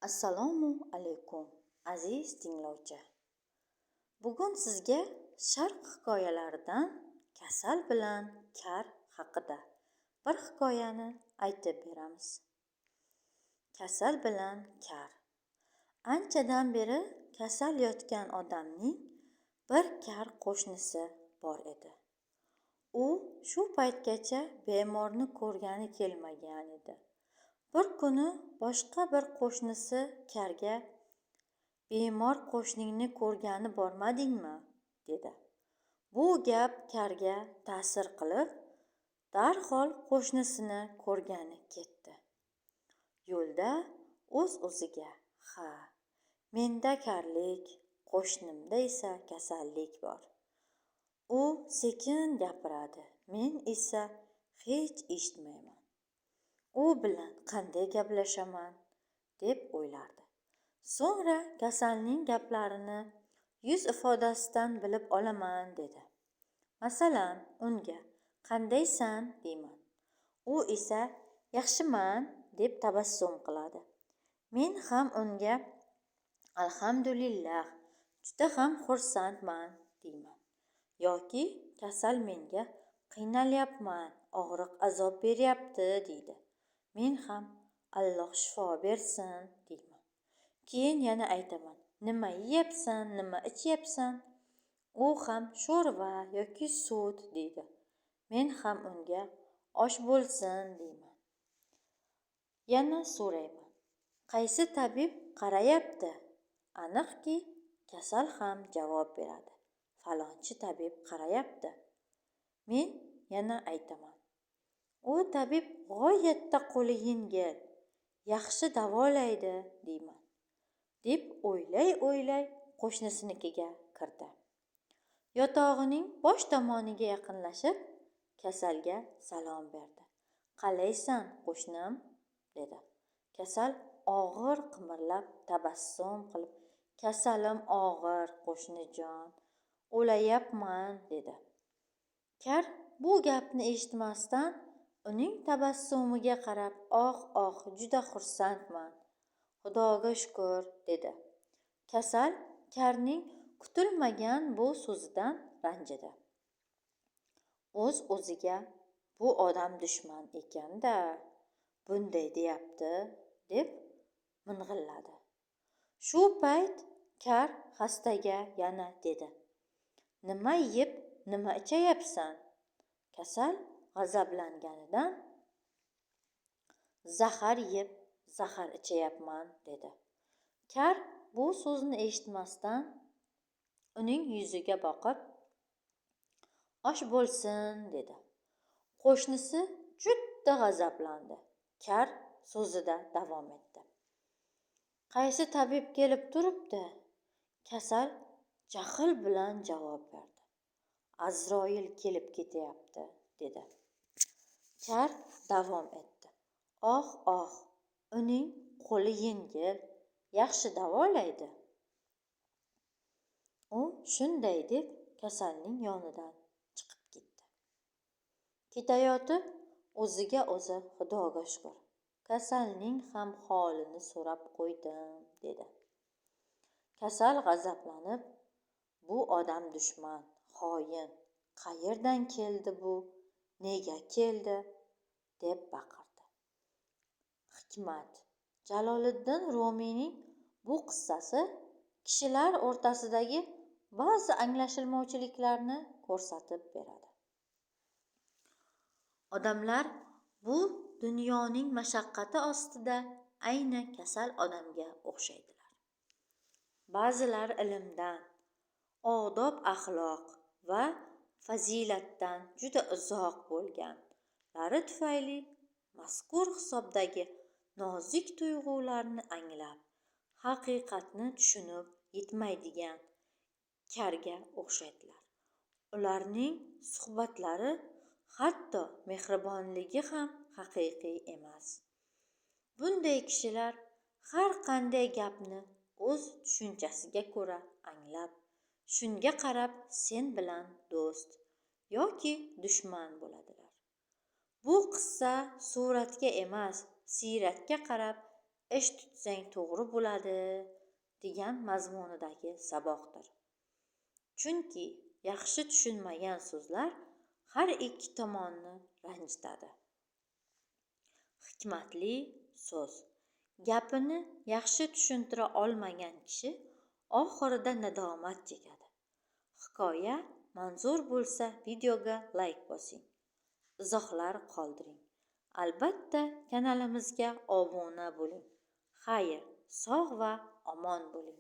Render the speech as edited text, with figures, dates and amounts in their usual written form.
Assalomu alaykum aziz tinglovchi. Bugun sizga sharq hikoyalaridan kasal bilan kar haqida bir hikoyani aytib beramiz. Kasal bilan kar. Anchadan beri kasal yotgan odamning bir kar qo'shnisi bor edi. U shu paytgacha bemorni ko'rgani kelmagan edi. Bir kuni boshqa bir qo'shnisi karga "Bemor qo'shningni ko'rgani bormadingmi?" dedi. Bu gap karga ta'sir qilib, darhol qo'shnisini ko'rgani ketdi. Yo'lda o'z-o'ziga: "Ha, menda karlik, qo'shnimda esa kasallik bor. U sekin gapiradi, men esa hech eshitmayman. U bilan qanday gaplashaman?" deb o'ylardi. So'ngra kasalning gaplarini yuz ifodasidan bilib olaman dedi. Masalan, unga "Qandaysan?" deyman. U esa "Yaxshiman" deb tabassum qiladi. Men ham unga "Alhamdulillah, juda ham xursandman" deyman. Yoki kasal menga "Qiynalyapman, og'riq azob beryapti" deydi. Men ham "Alloh shifo bersin" deyman. Keyin yana aytaman: "Nima yeyapsan, nima ichyapsan?" U ham "Sho'rva yoki sut" deydi. Men ham unga "Osh bo'lsin" deyman. Yana so'rayman: "Qaysi tabib qarayapti?" Aniqki, kasal ham javob beradi: "Falonchi tabib qarayapti." Men yana aytaman: "U tabib g'oyatda qo'li yengil, yaxshi davolaydi" deyman. Deb o'ylay qo'shnisinikiga kirdi. Yotog'ining bosh tomoniga yaqinlashib, kasalga salom berdi. "Qalaysan, qo'shnim?" dedi. Kasal og'ir qimirlab, tabassum qilib: "Kasalim og'ir, qo'shnijon, o'layapman" dedi. Kar bu gapni eshitmasdan uning tabassumiga qarab: "Oh, juda xursandman, Xudoga shukr" dedi. Kasal karning kutilmagan bu so'zidan ranjidi. O'z-o'ziga: "Bu odam dushman ekan-da, bunday deyapti" deb ming'illadi. Shu payt kar xastaga yana dedi: "Nima yeb, nima ichayapsan?" Kasal g'azablanganidan: "Zahar yeb, zahar ichayapman" dedi. Kar bu so'zni eshitmasdan uning yuziga boqib: "Osh bo'lsin" dedi. Qo'shnisi juda g'azablandi. Kar so'zida davom etdi: "Qaysi tabib kelib turibdi?" Kasal jahl bilan javob berdi: "Azroil kelib ketyapti" dedi. Kar davom etdi: "Oh, uning qo'li yengil, yaxshi davolaydi." U shunday deb kasalning yonidan chiqib ketdi. Ketayotib o'ziga o'zi: "Xudoga shukr, kasalning ham holini so'rab qo'ydim" dedi. Kasal g'azablanib: "Bu odam dushman, xoin, qayerdan keldi bu, nega keldi?" deb baqirdi. Hikmat: Jaloliddin Rumiyning bu qissasi kishilar o'rtasidagi ba'zi anglashilmovchiliklarni ko'rsatib beradi. Odamlar bu dunyoning mashaqqati ostida ayni kasal odamga o'xshaydilar. Ba'zilar ilmdan, odob axloq va fazilatdan juda uzoq bo'lganlari tufayli mazkur hisobdagi nozik tuyg'ularni anglab, haqiqatni tushunib yetmaydigan karga o'xshaydilar. Ularning suhbatlari, hatto mehribonligi ham haqiqiy emas. Bunday kishilar har qanday gapni o'z tushunchasiga ko'ra anglab, shunga qarab sen bilan do'st yoki dushman bo'ladilar. Bu qissa suratga emas, siyratga qarab ish tutsang to'g'ri bo'ladi degan mazmunidagi saboqdir. Chunki yaxshi tushunmagan so'zlar har ikki tomonni ranjitadi. Hikmatli so'z. Gapini yaxshi tushuntira olmagan kishi oxirida nadomat chekadi. Hikoya manzur bo'lsa videoga like bosing. Izohlar qoldiring. Albatta kanalimizga obuna bo'ling. Xayr, sog' va omon bo'ling.